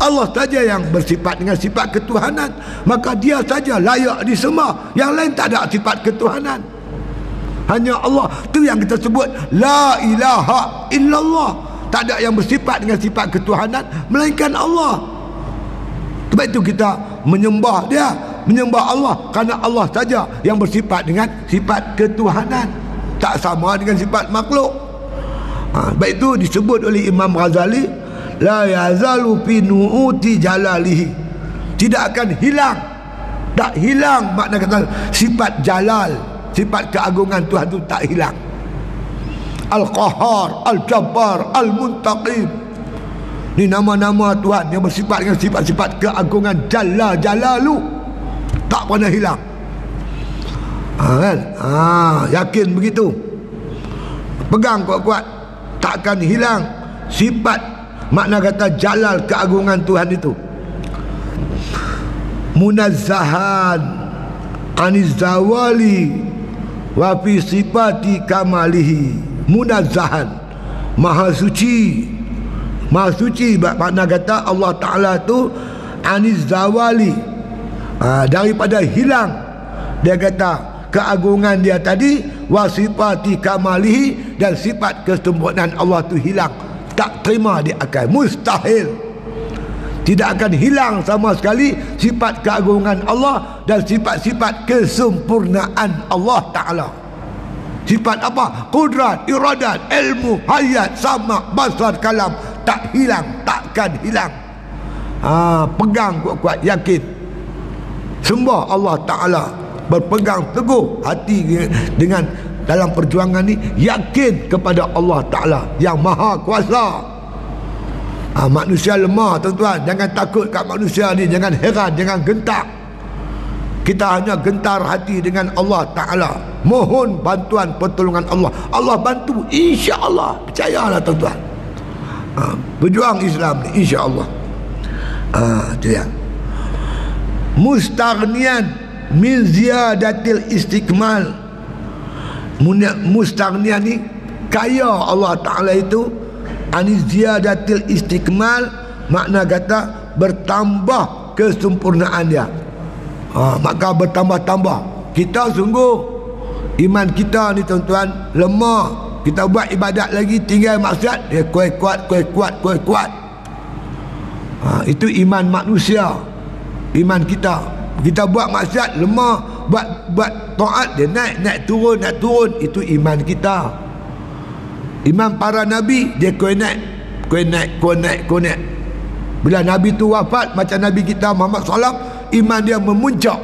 Allah saja yang bersifat dengan sifat ketuhanan, maka dia saja layak disembah. Yang lain tak ada sifat ketuhanan, hanya Allah. Itu yang kita sebut la ilaha illallah. Tak ada yang bersifat dengan sifat ketuhanan melainkan Allah. Sebab itu kita menyembah dia, menyembah Allah, kerana Allah saja yang bersifat dengan sifat ketuhanan, tak sama dengan sifat makhluk. Sebab itu disebut oleh Imam Ghazali, la yazalu fi nu'uti jalalihi. Tidak akan hilang, tak hilang makna kata sifat jalal, sifat keagungan Tuhan itu tak hilang. Al-Qahar, Al-Jabbar, Al-Muntaqim, ni nama-nama Tuhan yang bersifat dengan sifat-sifat keagungan Jalla Jalalu, tak pernah hilang. Kan? Yakin begitu, pegang kuat-kuat, takkan hilang sifat, makna kata jalal, keagungan Tuhan itu. Munazzahan aniz zawali wa fi sifati kamalihi. Munazzahan, maha suci. Maha suci makna kata Allah Ta'ala tu aniz zawali, daripada hilang. Dia kata keagungan dia tadi, wasifati kamalihi, dan sifat kesempurnaan Allah tu hilang, tak terima di akal, mustahil. Tidak akan hilang sama sekali sifat keagungan Allah dan sifat-sifat kesempurnaan Allah Ta'ala. Sifat apa? Kudrat, iradat, ilmu, hayat, sama, basar, kalam, tak hilang, takkan hilang. Pegang kuat-kuat, yakin, sembah Allah Ta'ala, berpegang teguh hati dengan dalam perjuangan ni, yakin kepada Allah Ta'ala yang maha kuasa. Manusia lemah, tuan-tuan. Jangan takut kat manusia ni, jangan heran, jangan gentar. Kita hanya gentar hati dengan Allah Ta'ala, mohon bantuan pertolongan Allah. Allah bantu, insya-Allah. Percayalah, tuan-tuan. Berjuang Islam ni, insya-Allah. Itu ya. Mustaghniyan min ziyadatil istiqmal. Mustaghniyan ni kaya Allah Ta'ala itu, ani ziyadatil istiqmal, makna kata bertambah kesempurnaan dia. Maka bertambah-tambah. Kita sungguh iman kita ni, tuan-tuan, lemah. Kita buat ibadat lagi, tinggal maksiat, dia kuat. Itu iman manusia, iman kita. Kita buat maksiat, lemah. Buat taat, dia naik turun. Itu iman kita. Iman para Nabi, dia konek. Bila Nabi tu wafat, macam Nabi kita Muhammad SAW, iman dia memuncak.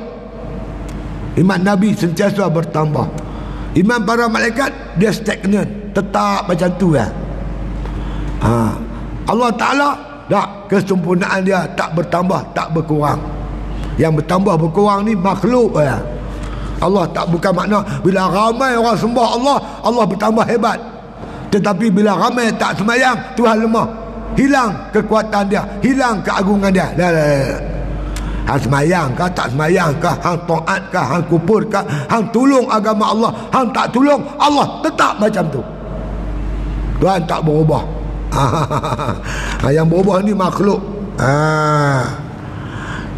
Iman Nabi sentiasa bertambah. Iman para malaikat, dia stagnan, tetap macam tu kan. Allah Ta'ala, dah, kesempurnaan dia tak bertambah, tak berkurang. Yang bertambah berkurang ni makhluk ya. Allah tak bukan makna bila ramai orang sembah Allah, Allah bertambah hebat. Tetapi bila ramai tak semayang, Tuhan lemah. Hilang kekuatan dia, hilang keagungan dia. Hang semayang kah, tak semayang kah, hang taat kah, hang kufur kah, hang tolong agama Allah, hang tak tolong, Allah tetap macam tu. Tuhan tak berubah. Yang berubah ni makhluk.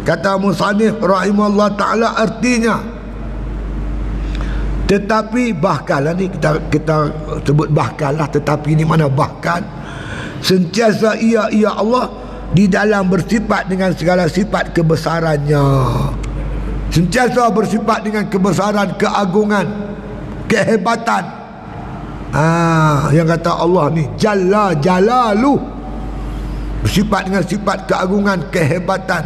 Kata musannif rahimahullah ta'ala, artinya tetapi bahkanlah ni, kita sebut bahkanlah, tetapi ni mana bahkan, sentiasa ia Allah di dalam bersifat dengan segala sifat kebesarannya, sentiasa bersifat dengan kebesaran, keagungan, kehebatan. Yang kata Allah ni Jalla Jalalu, bersifat dengan sifat keagungan, kehebatan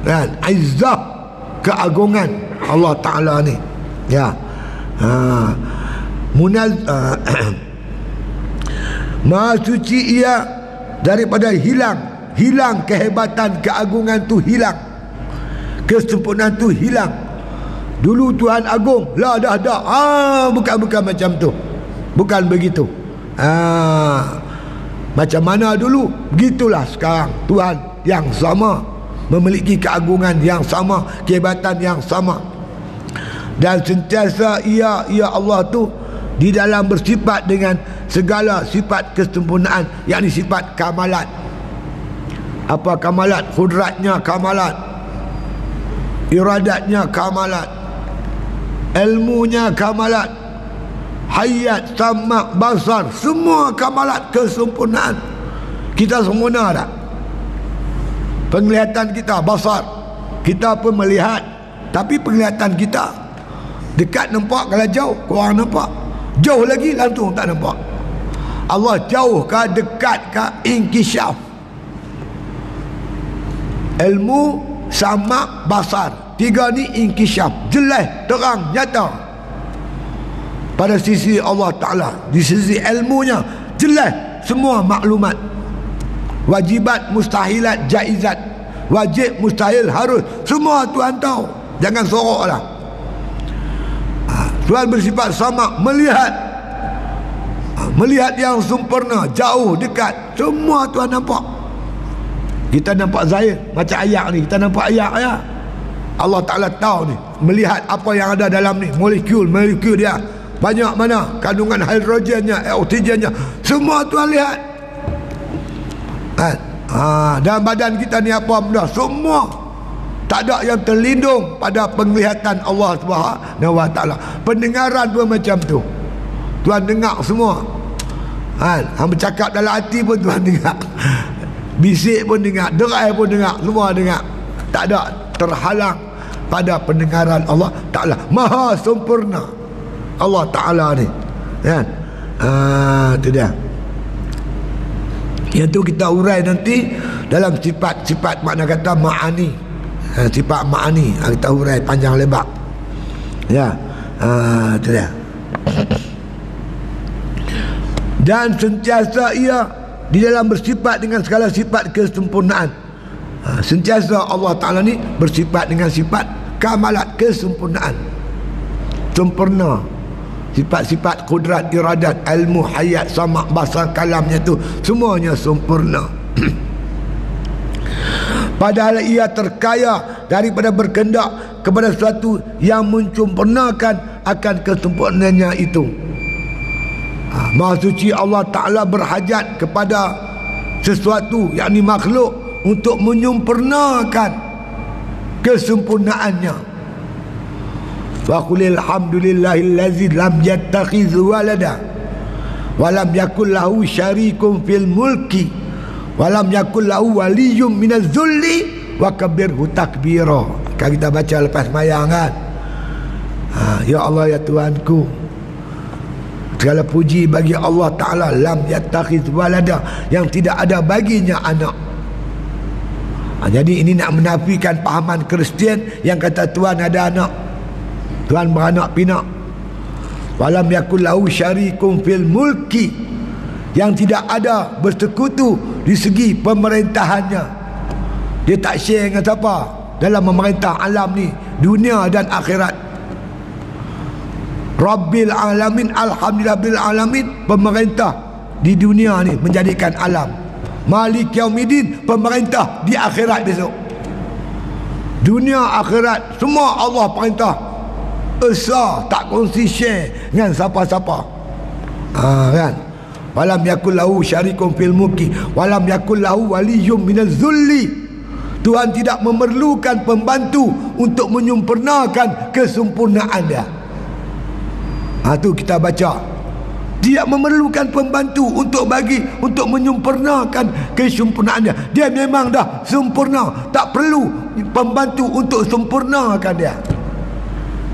dan izzah, keagungan Allah Ta'ala ni, ya. Maha suci ia daripada hilang kehebatan, keagungan tu hilang, kesempurnaan tu hilang. Dulu Tuhan agung, lah dah. Bukan macam tu, bukan begitu. Macam mana dulu, begitulah sekarang. Tuhan yang sama, memiliki keagungan yang sama, kehebatan yang sama. Dan sentiasa ia Allah tu di dalam bersifat dengan segala sifat kesempurnaan, yakni sifat kamalat. Apa kamalat? Kudratnya kamalat, iradatnya kamalat, ilmunya kamalat, hayat, samak, basar, semua kamalat, kesempurnaan. Kita sempurna tak? Penglihatan kita, basar, kita pun melihat, tapi penglihatan kita dekat nampak, kalau jauh kurang nampak, jauh lagi langsung tak nampak. Allah jauh kah, dekat kah, inkisyaf. Ilmu, samak, basar, tiga ni inkisyaf, jelas, terang, nyata pada sisi Allah Ta'ala. Di sisi ilmunya jelas semua maklumat, wajibat, mustahilat, jaizat, wajib, mustahil, harus, semua Tuhan tahu. Jangan sorok lah. Tuhan bersifat sama, melihat yang sempurna, jauh, dekat, semua Tuhan nampak. Kita nampak zahir macam ayat ni, kita nampak ayat ya. Allah Ta'ala tahu ni, melihat apa yang ada dalam ni, molekul dia banyak mana, kandungan hidrogennya, oksigennya, semua Tuhan lihat. Dan badan kita ni apa benda, semua tak ada yang terlindung pada penglihatan Allah Subhanahu wa Ta'ala. Pendengaran pun macam tu, Tuhan dengar semua. Hang bercakap dalam hati pun Tuhan dengar, bisik pun dengar, derai pun dengar, semua dengar. Tak ada terhalang pada pendengaran Allah Ta'ala. Maha sempurna Allah Ta'ala ni, kan? Itu dia. Yang tu kita urai nanti dalam sifat makna kata ma'ani. Sifat ma'ani kita urai panjang lebar, ya. Itu dia. Dan sentiasa ia di dalam bersifat dengan segala sifat kesempurnaan. Sentiasa Allah Ta'ala ni bersifat dengan sifat kamalat, kesempurnaan, sempurna. Sifat-sifat kudrat, iradat, ilmu, hayat, samak, basar, kalamnya tu semuanya sempurna. Padahal ia terkaya daripada berkendak kepada sesuatu yang menyempurnakan akan kesempurnaannya itu. Maha suci Allah Ta'ala berhajat kepada sesuatu, yakni makhluk, untuk menyempurnakan kesempurnaannya. Wa qulil hamdulillahillazi lam yattakhiz walada wa lam yakul lahu syarikun fil mulki walam yakul lahu waliyyun minaz zulli wa kabirhu takbira. Kan kita baca lepas sembahyang kan, ya Allah, ya Tuhanku, segala puji bagi Allah Ta'ala, lam yattakhiz walada, yang tidak ada baginya anak. Jadi ini nak menafikan pahaman Kristian yang kata Tuhan ada anak, Tuhan beranak pinak. Walam yakul lahu syarikun fil mulki, yang tidak ada bersekutu di segi pemerintahannya. Dia tak share dengan siapa dalam memerintah alam ni, dunia dan akhirat. Rabbil alamin, alhamdulillah bil alamin, pemerintah di dunia ni menjadikan alam. Malik Yaumiddin, pemerintah di akhirat besok. Dunia akhirat semua Allah perintah. Esa, tak kongsi share dengan siapa-siapa. Kan? Walam yakul lahu syarikun fil mulki walam yakul lahu waliyyun minaz zulli. Tuhan tidak memerlukan pembantu untuk menyempurnakan kesempurnaan dia. Tu kita baca. Tidak memerlukan pembantu untuk menyempurnakan kesempurnaan dia. Dia memang dah sempurna, tak perlu pembantu untuk sempurnakan dia.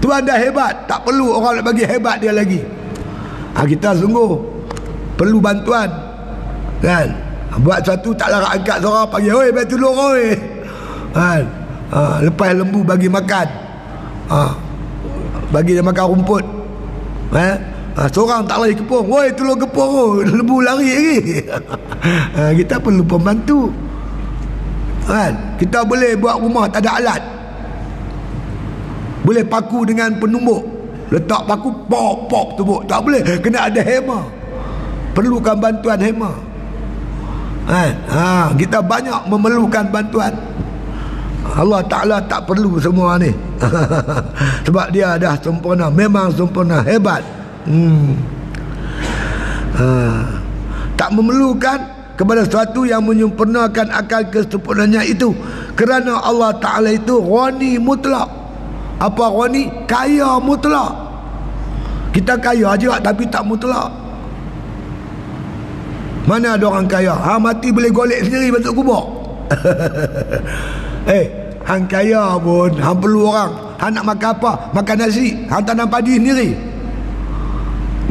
Tuhan dah hebat, tak perlu orang nak bagi hebat dia lagi. Kita sungguh perlu bantuan, kan? Buat satu tak larat angkat suara panggil, oi bagi tolong oi, kan? Lepas lembu bagi makan, bagi dia makan rumput, seorang tak lari kepung, oi tolong kepung, lembu lari lagi. Kita perlu pembantu, kan? Kita boleh buat rumah tak ada alat, boleh paku dengan penumbuk, letak paku pop tumbuk, tak boleh, kena ada hema, perlukan bantuan hema. Kita banyak memerlukan bantuan. Allah Ta'ala tak perlu semua ni. Sebab dia dah sempurna, memang sempurna, hebat. Tak memerlukan kepada sesuatu yang menyempurnakan akal kesempurnaannya itu, kerana Allah Ta'ala itu ghani mutlak. Apa ghani? Kaya mutlak. Kita kaya je tapi tak mutlak. Mana ada orang kaya? Mati boleh golek sendiri masuk kubur. Hang kaya pun hang perlu orang. Hang nak makan apa? Makan nasi. Hang tanam padi sendiri.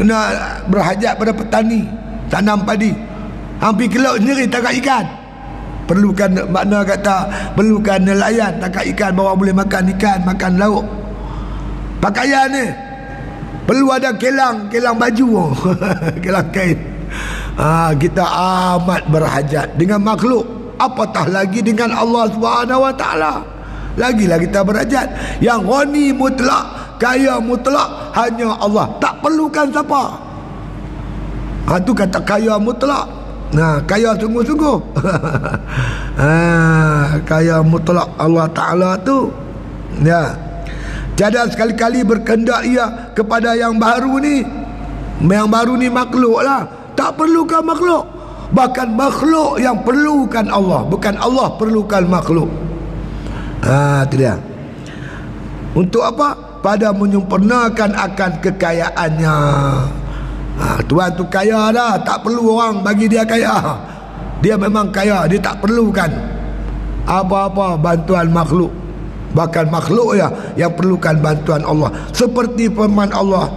Kena berhajat pada petani, tanam padi. Hang pergi ke laut sendiri tangkap ikan. Perlukan, makna kata perlukan nelayan tangkap ikan bawa boleh makan ikan, makan lauk. Pakaian ni perlu ada kelang baju. Kelang kain. Kita amat berhajat dengan makhluk, apatah lagi dengan Allah Subhanahu Wa Taala. Lagilah kita berhajat. Yang ghani mutlak, kaya mutlak, hanya Allah, tak perlukan siapa. Tu kata kaya mutlak. Kaya sungguh-sungguh. Kaya mutlak Allah Ta'ala tu, ya. Tiada sekali-kali berkehendak ia kepada yang baru ni. Yang baru ni makhluk lah, tak perlukan makhluk. Bahkan makhluk yang perlukan Allah, bukan Allah perlukan makhluk. Itu dia. Untuk apa? Pada menyempurnakan akan kekayaannya. Tuhan tu kaya dah, tak perlu orang bagi dia kaya. Dia memang kaya, dia tak perlukan apa-apa bantuan makhluk. Bahkan makhluk ya yang perlukan bantuan Allah. Seperti firman Allah,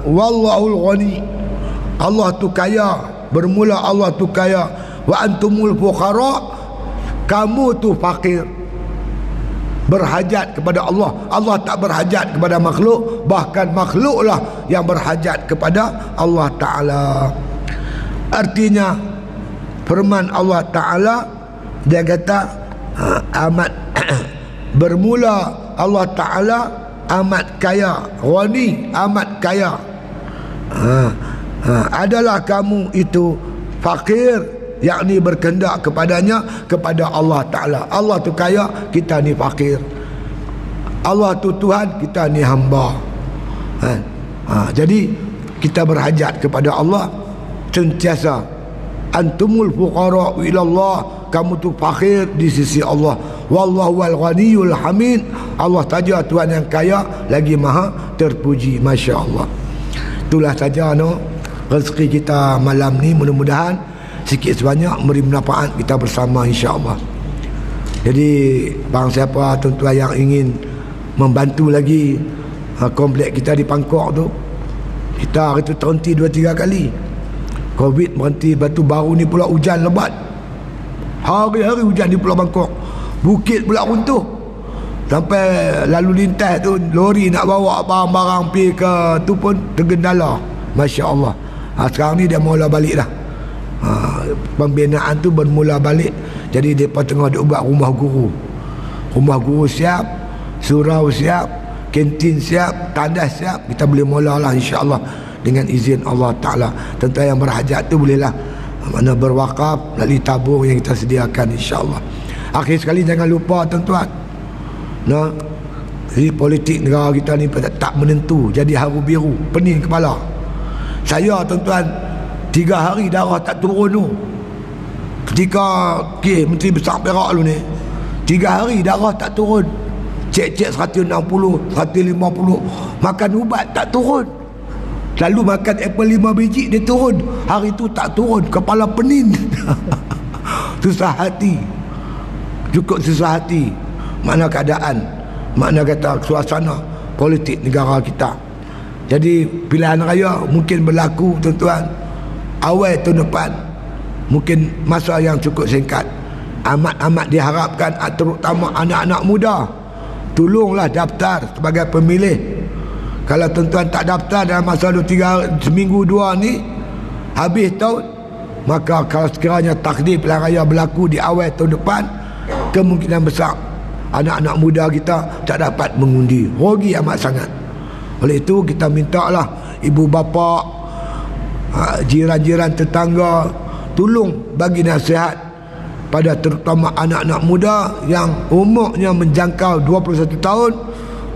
Wallahul ghani, Allah tu kaya. Bermula Allah tu kaya. Wa antumul fuqara, kamu tu fakir, berhajat kepada Allah. Allah tak berhajat kepada makhluk, bahkan makhluklah yang berhajat kepada Allah Ta'ala. Artinya firman Allah Ta'ala, dia kata amat bermula Allah Ta'ala amat kaya, ghani, amat kaya. Adalah kamu itu fakir, yakni berkehendak kepadanya, kepada Allah Ta'ala. Allah tu kaya, kita ni fakir. Allah tu Tuhan, kita ni hamba. Jadi kita berhajat kepada Allah sentiasa. Antumul fuqara ilallah, kamu tu fakir di sisi Allah. Wallahu wal ghaniyul hamid, Allah saja Tuhan yang kaya lagi maha terpuji. Masya Allah. Itulah saja rezeki kita malam ni. Mudah-mudahan sikit sebanyak memberi manfaat kita bersama, insya-Allah. Jadi bang siapa tuan-tuan yang ingin membantu lagi komplek kita di Pangkok tu, kita hari tu terhenti 2-3 kali. Covid berhenti, batu baru ni pula hujan lebat. Hari-hari hujan di Pulau Bangkok. Bukit pula runtuh. Sampai lalu lintas tu lori nak bawa barang-barang pergi ke tu pun tergendala. Masya-Allah. Sekarang ni dia mula balik dah. Pembinaan tu bermula balik. Jadi mereka tengah duk buat rumah guru. Rumah guru siap, surau siap, kantin siap, tandas siap, kita boleh mulalah insya-Allah dengan izin Allah Taala. Tuan-tuan yang berhajat tu bolehlah mana berwakaf melalui tabung yang kita sediakan insya-Allah. Akhir sekali jangan lupa tuan-tuan, nah, jadi politik negara kita ni tak menentu, jadi haru biru, pening kepala. Saya tuan-tuan 3 hari darah tak turun tu. Ketika Menteri Besar Perak lu ni 3 hari darah tak turun. Cek 160, 150, makan ubat tak turun. Lalu makan apple 5 biji dia turun. Hari tu tak turun, kepala pening. Susah hati. Cukup susah hati. Mana keadaan, makna kata suasana politik negara kita. Jadi pilihan raya mungkin berlaku tuan-tuan awal tahun depan, mungkin masa yang cukup singkat. Amat-amat diharapkan terutama anak-anak muda, tolonglah daftar sebagai pemilih. Kalau tuan-tuan tak daftar dalam masa 2-3 seminggu 2 ni habis tahun, maka kalau sekiranya takdir pilihan raya berlaku di awal tahun depan, kemungkinan besar anak-anak muda kita tak dapat mengundi. Rugi amat sangat. Oleh itu kita mintalah ibu bapa, jiran-jiran, tetangga, tolong bagi nasihat pada terutama anak-anak muda yang umurnya menjangkau 21 tahun,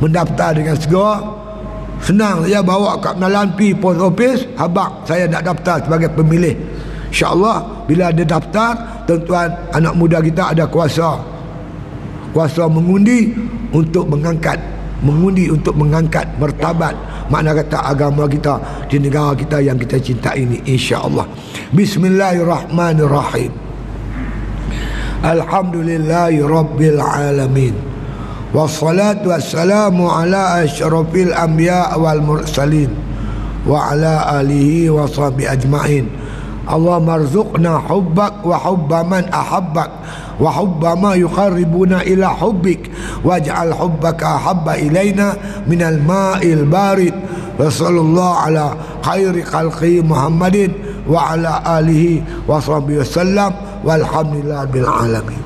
mendaftar dengan segera. Senang saja, bawa kat Menalan pi post office, habaq saya nak daftar sebagai pemilih. InsyaAllah bila ada daftar, tuan-tuan, anak muda kita ada kuasa mengundi untuk mengangkat martabat, makna kata agama kita di negara kita yang kita cintai ini insya-Allah. Bismillahirrahmanirrahim. Alhamdulillahi rabbil alamin. Wassalatu wassalamu ala asyrafil anbiya wal mursalin wa ala alihi wa sahbihi ajma'in. Allahumma arzuqna hubbak wa hubba man ahabbak wa hubba ma yuqarribuna ila hubbik waj'al hubbaka ahabba ilaina minal ma'il barid. Wa sallallahu ala khairi khalqi Muhammadin wa ala alihi wa sahbihi wasallam walhamdulillahi bil alamin.